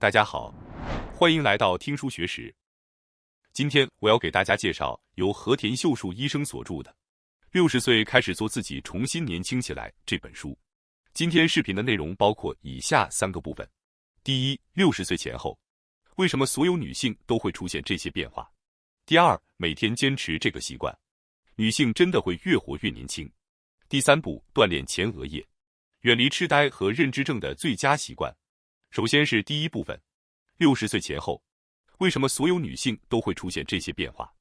大家好，欢迎来到听书学史。今天我要给大家介绍由和田秀树医生所著的《60岁开始做自己，重新年轻起来》这本书。今天视频的内容包括以下3个部分：第一，60岁前后，为什么所有女性都会出现这些变化？第二，每天坚持这个习惯，女性真的会越活越年轻。第三步，锻炼前额叶，远离痴呆和认知症的最佳习惯。首先是第一部分，60岁前后，为什么所有女性都会出现这些变化？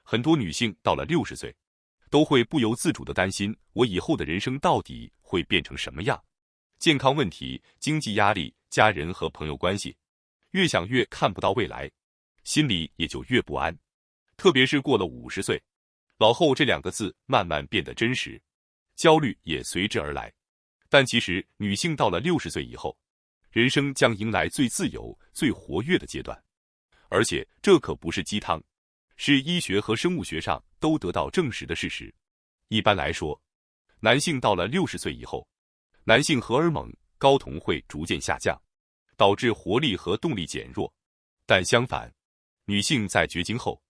很多女性到了60岁，都会不由自主地担心，我以后的人生到底会变成什么样？健康问题、经济压力、家人和朋友关系，越想越看不到未来，心里也就越不安。特别是过了50岁，老后这2个字慢慢变得真实，焦虑也随之而来。但其实女性到了60岁以后，人生将迎来最自由、最活跃的阶段，而且这可不是鸡汤，是医学和生物学上都得到证实的事实。一般来说，男性到了60岁以后，男性荷尔蒙睾酮会逐渐下降，导致活力和动力减弱。但相反，女性在绝经后，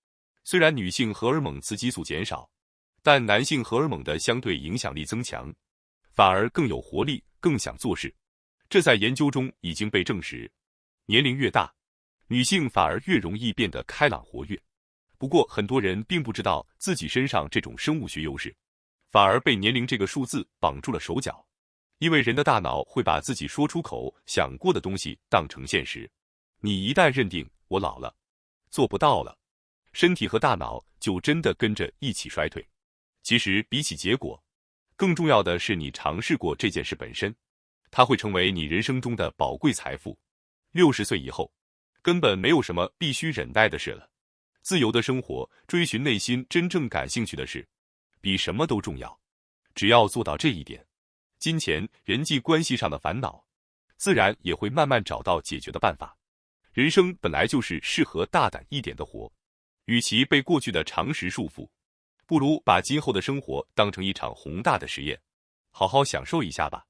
虽然女性荷尔蒙雌激素减少，但男性荷尔蒙的相对影响力增强，反而更有活力，更想做事。这在研究中已经被证实，年龄越大，女性反而越容易变得开朗活跃。不过很多人并不知道自己身上这种生物学优势，反而被年龄这个数字绑住了手脚。因为人的大脑会把自己说出口想过的东西当成现实，你一旦认定我老了，做不到了，身体和大脑就真的跟着一起衰退。其实比起结果，更重要的是你尝试过这件事本身，它会成为你人生中的宝贵财富。60岁以后，根本没有什么必须忍耐的事了。自由的生活，追寻内心真正感兴趣的事，比什么都重要。只要做到这一点，金钱、人际关系上的烦恼，自然也会慢慢找到解决的办法。人生本来就是适合大胆一点的活，与其被过去的常识束缚，不如把今后的生活当成一场宏大的实验，好好享受一下吧。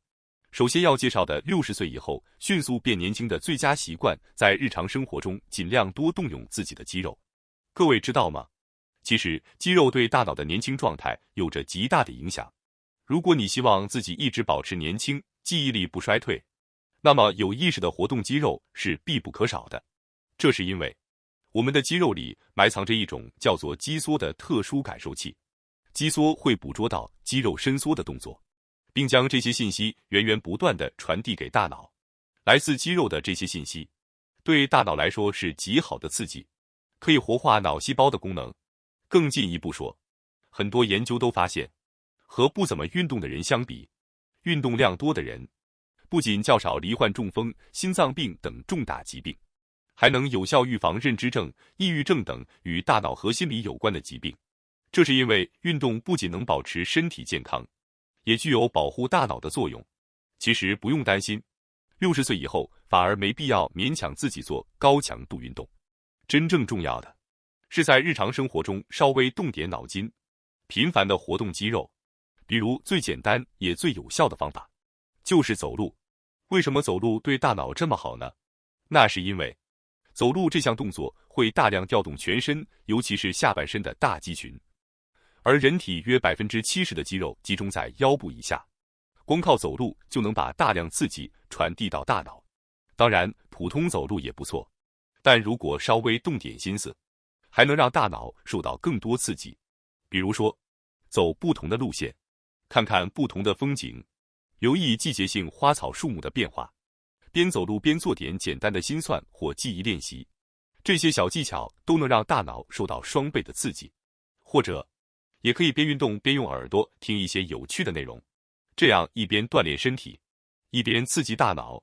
首先要介绍的60岁以后迅速变年轻的最佳习惯，在日常生活中尽量多动用自己的肌肉。各位知道吗？其实肌肉对大脑的年轻状态有着极大的影响。如果你希望自己一直保持年轻，记忆力不衰退，那么有意识的活动肌肉是必不可少的。这是因为我们的肌肉里埋藏着一种叫做肌缩的特殊感受器，肌缩会捕捉到肌肉伸缩的动作，并将这些信息源源不断地传递给大脑。来自肌肉的这些信息，对大脑来说是极好的刺激，可以活化脑细胞的功能。更进一步说，很多研究都发现，和不怎么运动的人相比，运动量多的人，不仅较少罹患中风、心脏病等重大疾病，还能有效预防认知症、抑郁症等与大脑和心理有关的疾病。这是因为运动不仅能保持身体健康，也具有保护大脑的作用。其实不用担心，60岁以后反而没必要勉强自己做高强度运动。真正重要的是在日常生活中稍微动点脑筋，频繁的活动肌肉。比如最简单也最有效的方法，就是走路。为什么走路对大脑这么好呢？那是因为走路这项动作会大量调动全身，尤其是下半身的大肌群。而人体约70%的肌肉集中在腰部以下，光靠走路就能把大量刺激传递到大脑。当然，普通走路也不错，但如果稍微动点心思，还能让大脑受到更多刺激。比如说，走不同的路线，看看不同的风景，留意季节性花草树木的变化，边走路边做点简单的心算或记忆练习，这些小技巧都能让大脑受到双倍的刺激。或者也可以边运动边用耳朵听一些有趣的内容，这样一边锻炼身体，一边刺激大脑，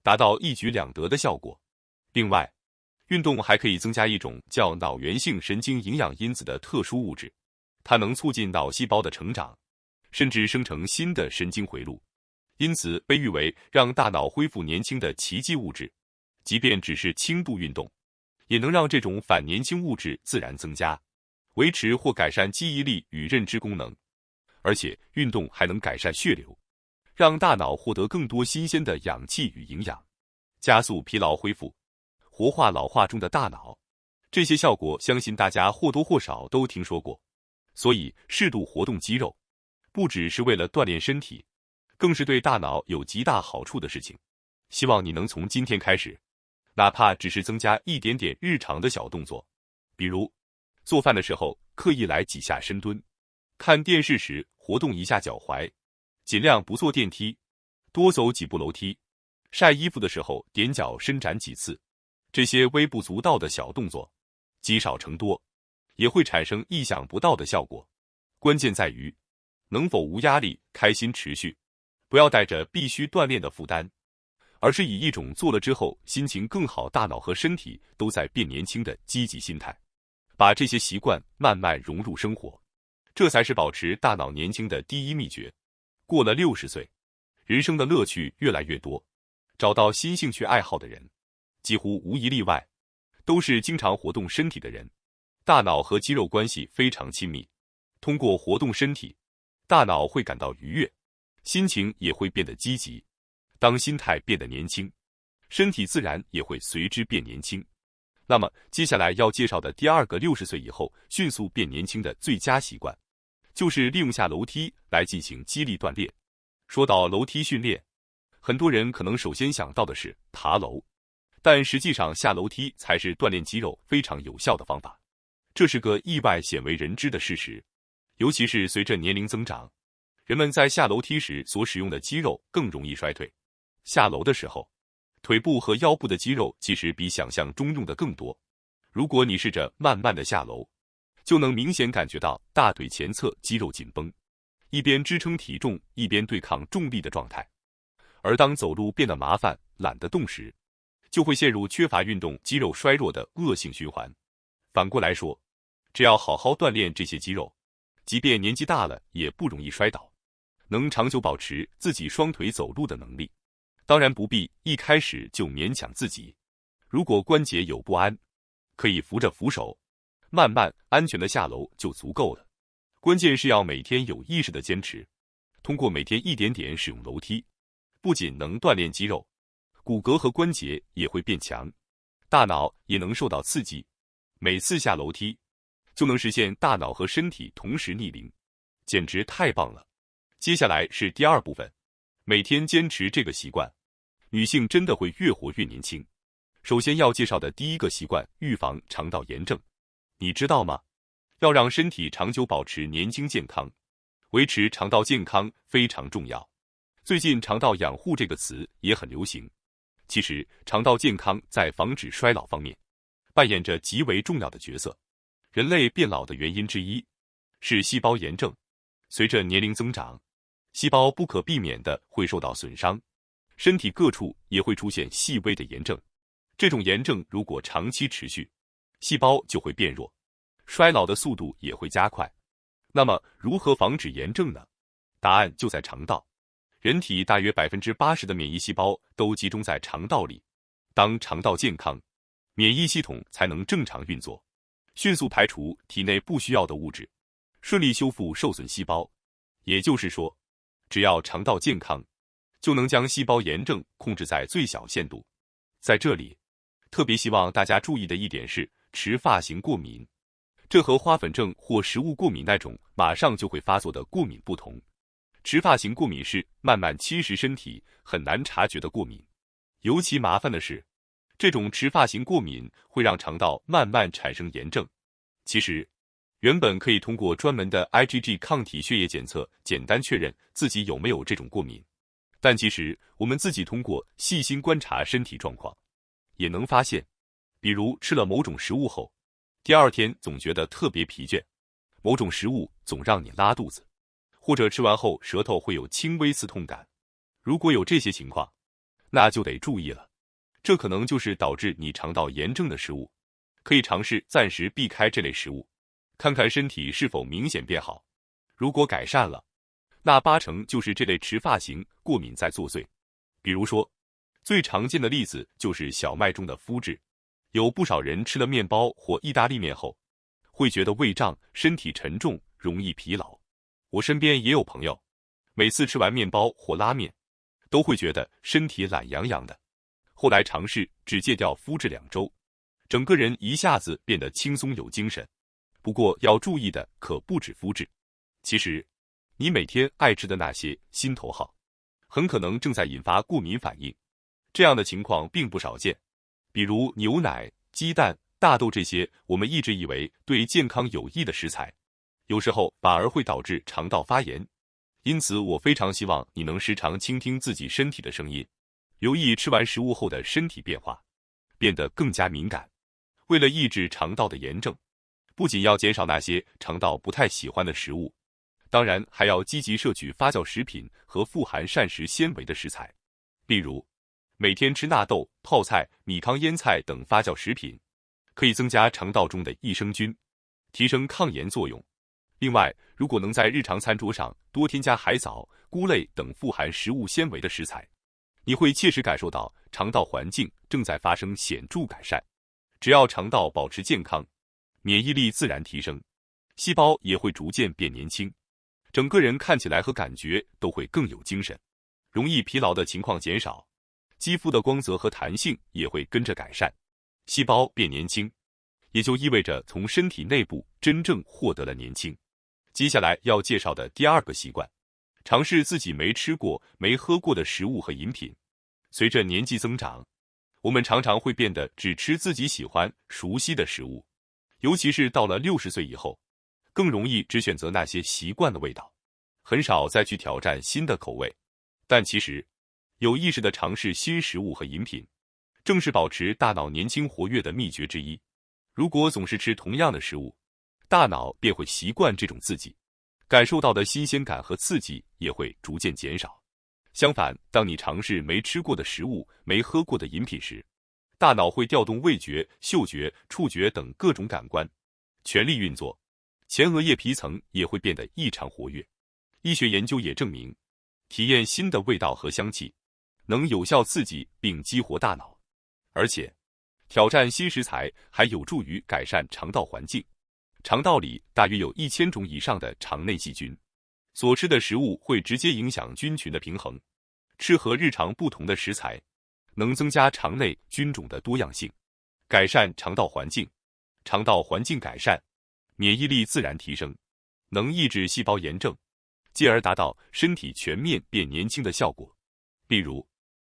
达到一举两得的效果。另外，运动还可以增加一种叫脑源性神经营养因子的特殊物质，它能促进脑细胞的成长，甚至生成新的神经回路，因此被誉为让大脑恢复年轻的奇迹物质。即便只是轻度运动，也能让这种反年轻物质自然增加，维持或改善记忆力与认知功能。而且运动还能改善血流，让大脑获得更多新鲜的氧气与营养，加速疲劳恢复。活化老化中的大脑。这些效果相信大家或多或少都听说过，所以适度活动肌肉，不只是为了锻炼身体，更是对大脑有极大好处的事情。希望你能从今天开始，哪怕只是增加一点点日常的小动作，比如做饭的时候刻意来几下深蹲，看电视时活动一下脚踝，尽量不坐电梯，多走几步楼梯，晒衣服的时候踮脚伸展几次。这些微不足道的小动作，积少成多，也会产生意想不到的效果。关键在于能否无压力、开心持续，不要带着必须锻炼的负担，而是以一种做了之后心情更好、大脑和身体都在变年轻的积极心态，把这些习惯慢慢融入生活，这才是保持大脑年轻的第一秘诀。过了60岁，人生的乐趣越来越多，找到新兴趣爱好的人，几乎无一例外，都是经常活动身体的人。大脑和肌肉关系非常亲密，通过活动身体，大脑会感到愉悦，心情也会变得积极。当心态变得年轻，身体自然也会随之变年轻。那么接下来要介绍的第二个60岁以后迅速变年轻的最佳习惯，就是利用下楼梯来进行肌力锻炼。说到楼梯训练，很多人可能首先想到的是爬楼，但实际上下楼梯才是锻炼肌肉非常有效的方法。这是个意外鲜为人知的事实，尤其是随着年龄增长，人们在下楼梯时所使用的肌肉更容易衰退。下楼的时候，腿部和腰部的肌肉其实比想象中用的更多。如果你试着慢慢的下楼，就能明显感觉到大腿前侧肌肉紧绷，一边支撑体重一边对抗重力的状态。而当走路变得麻烦、懒得动时，就会陷入缺乏运动、肌肉衰弱的恶性循环。反过来说，只要好好锻炼这些肌肉，即便年纪大了也不容易摔倒，能长久保持自己双腿走路的能力。当然不必一开始就勉强自己，如果关节有不安，可以扶着扶手，慢慢安全的下楼就足够了。关键是要每天有意识的坚持，通过每天一点点使用楼梯，不仅能锻炼肌肉，骨骼和关节也会变强，大脑也能受到刺激，每次下楼梯就能实现大脑和身体同时逆龄，简直太棒了。接下来是第二部分，每天坚持这个习惯，女性真的会越活越年轻。首先要介绍的第一个习惯，预防肠道炎症。你知道吗？要让身体长久保持年轻健康，维持肠道健康非常重要。最近肠道养护这个词也很流行，其实肠道健康在防止衰老方面扮演着极为重要的角色。人类变老的原因之一是细胞炎症，随着年龄增长，细胞不可避免的会受到损伤，身体各处也会出现细微的炎症。这种炎症如果长期持续，细胞就会变弱，衰老的速度也会加快。那么如何防止炎症呢？答案就在肠道。人体大约 80% 的免疫细胞都集中在肠道里，当肠道健康，免疫系统才能正常运作，迅速排除体内不需要的物质，顺利修复受损细胞。也就是说，只要肠道健康，就能将细胞炎症控制在最小限度。在这里，特别希望大家注意的一点是，持发型过敏，这和花粉症或食物过敏那种马上就会发作的过敏不同。持发型过敏是慢慢侵蚀身体，很难察觉的过敏。尤其麻烦的是，这种持发型过敏会让肠道慢慢产生炎症。其实，原本可以通过专门的 IgG 抗体血液检测简单确认自己有没有这种过敏，但其实我们自己通过细心观察身体状况，也能发现，比如吃了某种食物后，第二天总觉得特别疲倦，某种食物总让你拉肚子，或者吃完后舌头会有轻微刺痛感。如果有这些情况，那就得注意了，这可能就是导致你肠道炎症的食物，可以尝试暂时避开这类食物，看看身体是否明显变好。如果改善了，那80%就是这类持发型过敏在作祟。比如说，最常见的例子就是小麦中的麸质，有不少人吃了面包或意大利面后，会觉得胃胀、身体沉重、容易疲劳。我身边也有朋友，每次吃完面包或拉面，都会觉得身体懒洋洋的。后来尝试只戒掉麸质2周，整个人一下子变得轻松有精神。不过要注意的可不止麸质，其实你每天爱吃的那些心头好，很可能正在引发过敏反应。这样的情况并不少见，比如牛奶、鸡蛋、大豆这些我们一直以为对健康有益的食材，有时候反而会导致肠道发炎。因此我非常希望你能时常倾听自己身体的声音，留意吃完食物后的身体变化，变得更加敏感。为了抑制肠道的炎症，不仅要减少那些肠道不太喜欢的食物，当然还要积极摄取发酵食品和富含膳食纤维的食材，例如每天吃纳豆、泡菜、米糠腌菜等发酵食品，可以增加肠道中的益生菌，提升抗炎作用。另外，如果能在日常餐桌上多添加海藻、菇类等富含食物纤维的食材，你会切实感受到肠道环境正在发生显著改善。只要肠道保持健康，免疫力自然提升，细胞也会逐渐变年轻，整个人看起来和感觉都会更有精神，容易疲劳的情况减少，肌肤的光泽和弹性也会跟着改善。细胞变年轻，也就意味着从身体内部真正获得了年轻。接下来要介绍的第二个习惯，尝试自己没吃过、没喝过的食物和饮品。随着年纪增长，我们常常会变得只吃自己喜欢、熟悉的食物，尤其是到了60岁以后，更容易只选择那些习惯的味道，很少再去挑战新的口味。但其实，有意识地尝试新食物和饮品，正是保持大脑年轻活跃的秘诀之一。如果总是吃同样的食物，大脑便会习惯这种刺激，感受到的新鲜感和刺激也会逐渐减少。相反，当你尝试没吃过的食物、没喝过的饮品时，大脑会调动味觉、嗅觉、触觉等各种感官，全力运作，前额叶皮层也会变得异常活跃。医学研究也证明，体验新的味道和香气，能有效刺激并激活大脑，而且挑战新食材还有助于改善肠道环境。肠道里大约有1000种以上的肠内细菌，所吃的食物会直接影响菌群的平衡。吃和日常不同的食材，能增加肠内菌种的多样性，改善肠道环境。肠道环境改善，免疫力自然提升，能抑制细胞炎症，进而达到身体全面变年轻的效果。例如，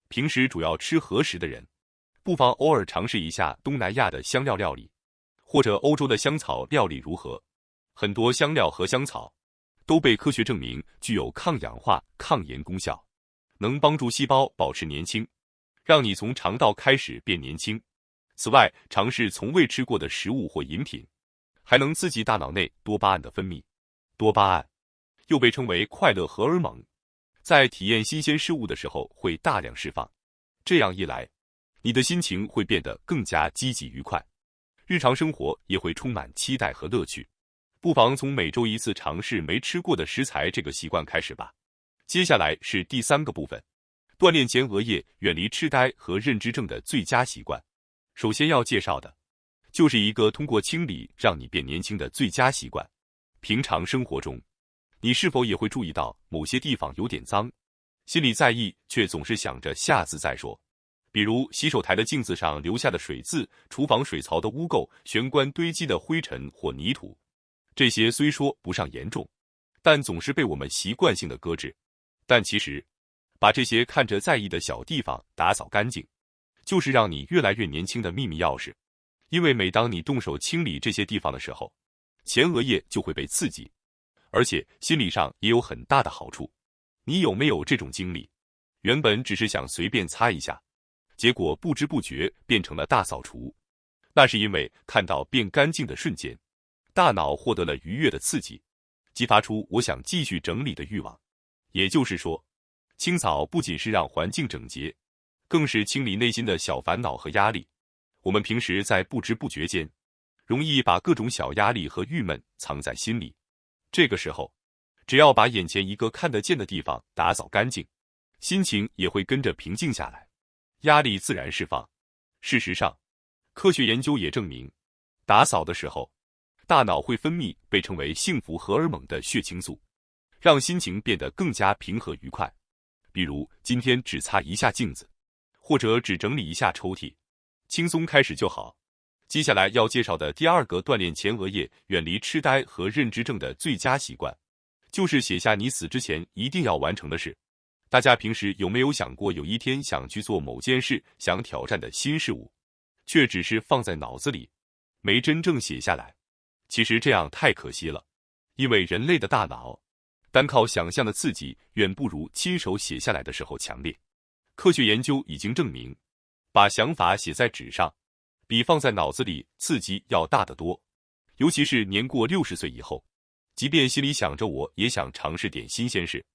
平时主要吃和食的人，不妨偶尔尝试一下东南亚的香料料理，或者欧洲的香草料理如何？很多香料和香草都被科学证明具有抗氧化、抗炎功效，能帮助细胞保持年轻，让你从肠道开始变年轻。此外，尝试从未吃过的食物或饮品，还能刺激大脑内多巴胺的分泌。多巴胺又被称为快乐荷尔蒙，在体验新鲜事物的时候会大量释放，这样一来，你的心情会变得更加积极愉快，日常生活也会充满期待和乐趣。不妨从每周1次尝试没吃过的食材这个习惯开始吧。接下来是第3个部分，锻炼前额叶，远离痴呆和认知症的最佳习惯。首先要介绍的，就是一个通过清理让你变年轻的最佳习惯。平常生活中，你是否也会注意到某些地方有点脏，心里在意，却总是想着下次再说？比如洗手台的镜子上留下的水渍，厨房水槽的污垢，玄关堆积的灰尘或泥土。这些虽说不上严重，但总是被我们习惯性的搁置。但其实，把这些看着在意的小地方打扫干净，就是让你越来越年轻的秘密钥匙。因为每当你动手清理这些地方的时候，前额叶就会被刺激，而且心理上也有很大的好处。你有没有这种经历？原本只是想随便擦一下，结果不知不觉变成了大扫除。那是因为看到变干净的瞬间，大脑获得了愉悦的刺激，激发出我想继续整理的欲望。也就是说，清扫不仅是让环境整洁，更是清理内心的小烦恼和压力。我们平时在不知不觉间，容易把各种小压力和郁闷藏在心里。这个时候，只要把眼前一个看得见的地方打扫干净，心情也会跟着平静下来，压力自然释放。事实上，科学研究也证明，打扫的时候，大脑会分泌被称为幸福荷尔蒙的血清素，让心情变得更加平和愉快。比如今天只擦一下镜子，或者只整理一下抽屉，轻松开始就好。接下来要介绍的第二个锻炼前额叶、远离痴呆和认知症的最佳习惯，就是写下你死之前一定要完成的事。大家平时有没有想过，有一天想去做某件事，想挑战的新事物，却只是放在脑子里，没真正写下来？其实这样太可惜了，因为人类的大脑，单靠想象的刺激，远不如亲手写下来的时候强烈。科学研究已经证明，把想法写在纸上，比放在脑子里刺激要大得多。尤其是年过60岁以后，即便心里想着我也想尝试点新鲜事，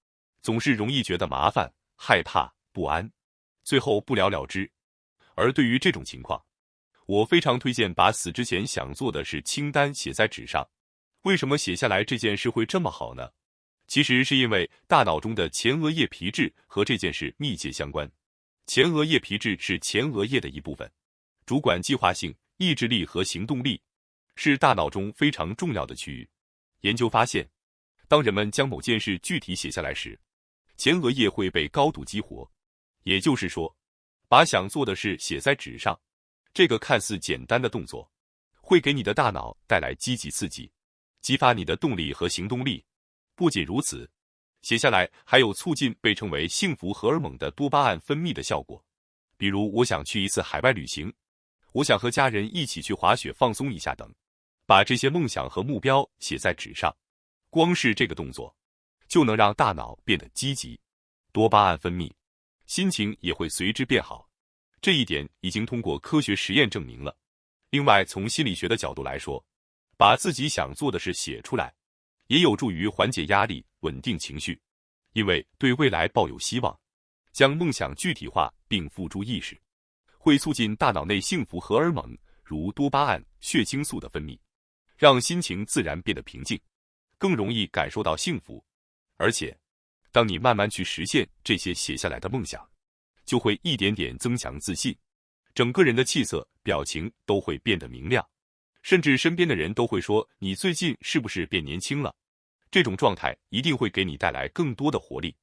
总是容易觉得麻烦、害怕、不安，最后不了了之。而对于这种情况，我非常推荐把死之前想做的事清单写在纸上。为什么写下来这件事会这么好呢？其实是因为大脑中的前额叶皮质和这件事密切相关。前额叶皮质是前额叶的一部分，主管计划性、意志力和行动力，是大脑中非常重要的区域。研究发现，当人们将某件事具体写下来时，前额叶会被高度激活。也就是说，把想做的事写在纸上，这个看似简单的动作，会给你的大脑带来积极刺激，激发你的动力和行动力。不仅如此，写下来还有促进被称为幸福荷尔蒙的多巴胺分泌的效果。比如，我想去一次海外旅行，我想和家人一起去滑雪放松一下等。把这些梦想和目标写在纸上，光是这个动作，就能让大脑变得积极，多巴胺分泌，心情也会随之变好。这一点已经通过科学实验证明了。另外，从心理学的角度来说，把自己想做的事写出来，也有助于缓解压力、稳定情绪，因为对未来抱有希望，将梦想具体化并付诸意识，会促进大脑内幸福荷尔蒙如多巴胺、血清素的分泌，让心情自然变得平静，更容易感受到幸福。而且，当你慢慢去实现这些写下来的梦想，就会一点点增强自信，整个人的气色、表情都会变得明亮，甚至身边的人都会说你最近是不是变年轻了？这种状态一定会给你带来更多的活力。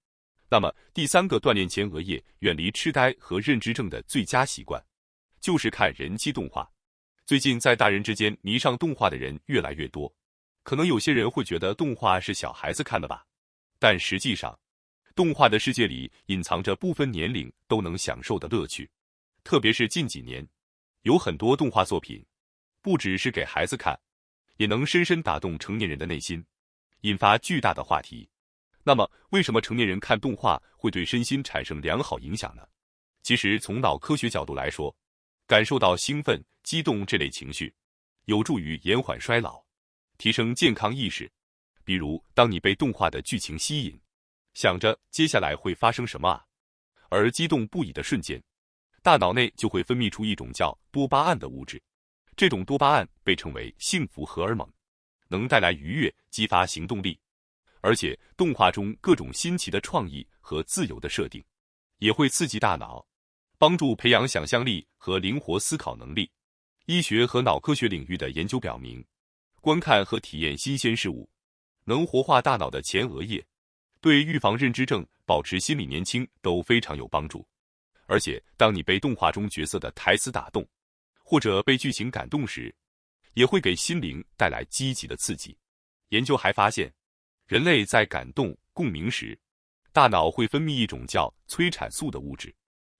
那么，第三个锻炼前额叶、远离痴呆和认知症的最佳习惯，就是看人机动画。最近在大人之间迷上动画的人越来越多，可能有些人会觉得动画是小孩子看的吧，但实际上，动画的世界里隐藏着不分年龄都能享受的乐趣。特别是近几年，有很多动画作品，不只是给孩子看，也能深深打动成年人的内心，引发巨大的话题。那么，为什么成年人看动画会对身心产生良好影响呢？其实，从脑科学角度来说，感受到兴奋、激动这类情绪，有助于延缓衰老，提升健康意识。比如，当你被动画的剧情吸引，想着接下来会发生什么啊，而激动不已的瞬间，大脑内就会分泌出一种叫多巴胺的物质。这种多巴胺被称为幸福荷尔蒙，能带来愉悦，激发行动力。而且，动画中各种新奇的创意和自由的设定，也会刺激大脑，帮助培养想象力和灵活思考能力。医学和脑科学领域的研究表明，观看和体验新鲜事物，能活化大脑的前额叶，对预防认知症、保持心理年轻都非常有帮助。而且，当你被动画中角色的台词打动，或者被剧情感动时，也会给心灵带来积极的刺激。研究还发现，人类在感动、共鸣时，大脑会分泌一种叫催产素的物质，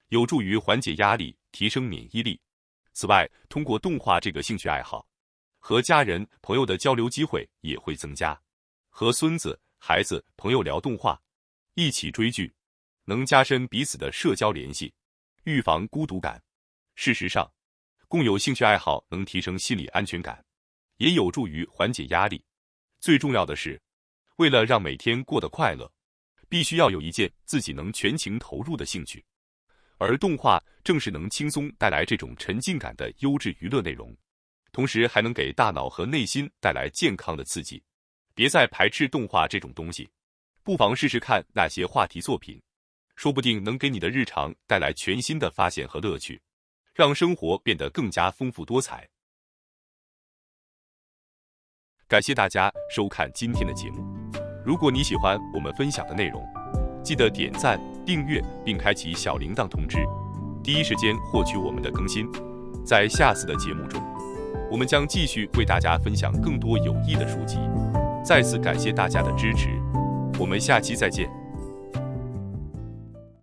有助于缓解压力，提升免疫力。此外，通过动画这个兴趣爱好，和家人、朋友的交流机会也会增加。和孙子、孩子、朋友聊动画，一起追剧，能加深彼此的社交联系，预防孤独感。事实上，共有兴趣爱好能提升心理安全感，也有助于缓解压力。最重要的是，为了让每天过得快乐，必须要有一件自己能全情投入的兴趣。而动画正是能轻松带来这种沉浸感的优质娱乐内容，同时还能给大脑和内心带来健康的刺激。别再排斥动画这种东西，不妨试试看那些话题作品，说不定能给你的日常带来全新的发现和乐趣，让生活变得更加丰富多彩。感谢大家收看今天的节目。如果你喜欢我们分享的内容，记得点赞、订阅并开启小铃铛通知，第一时间获取我们的更新。在下次的节目中，我们将继续为大家分享更多有益的书籍。再次感谢大家的支持，我们下期再见。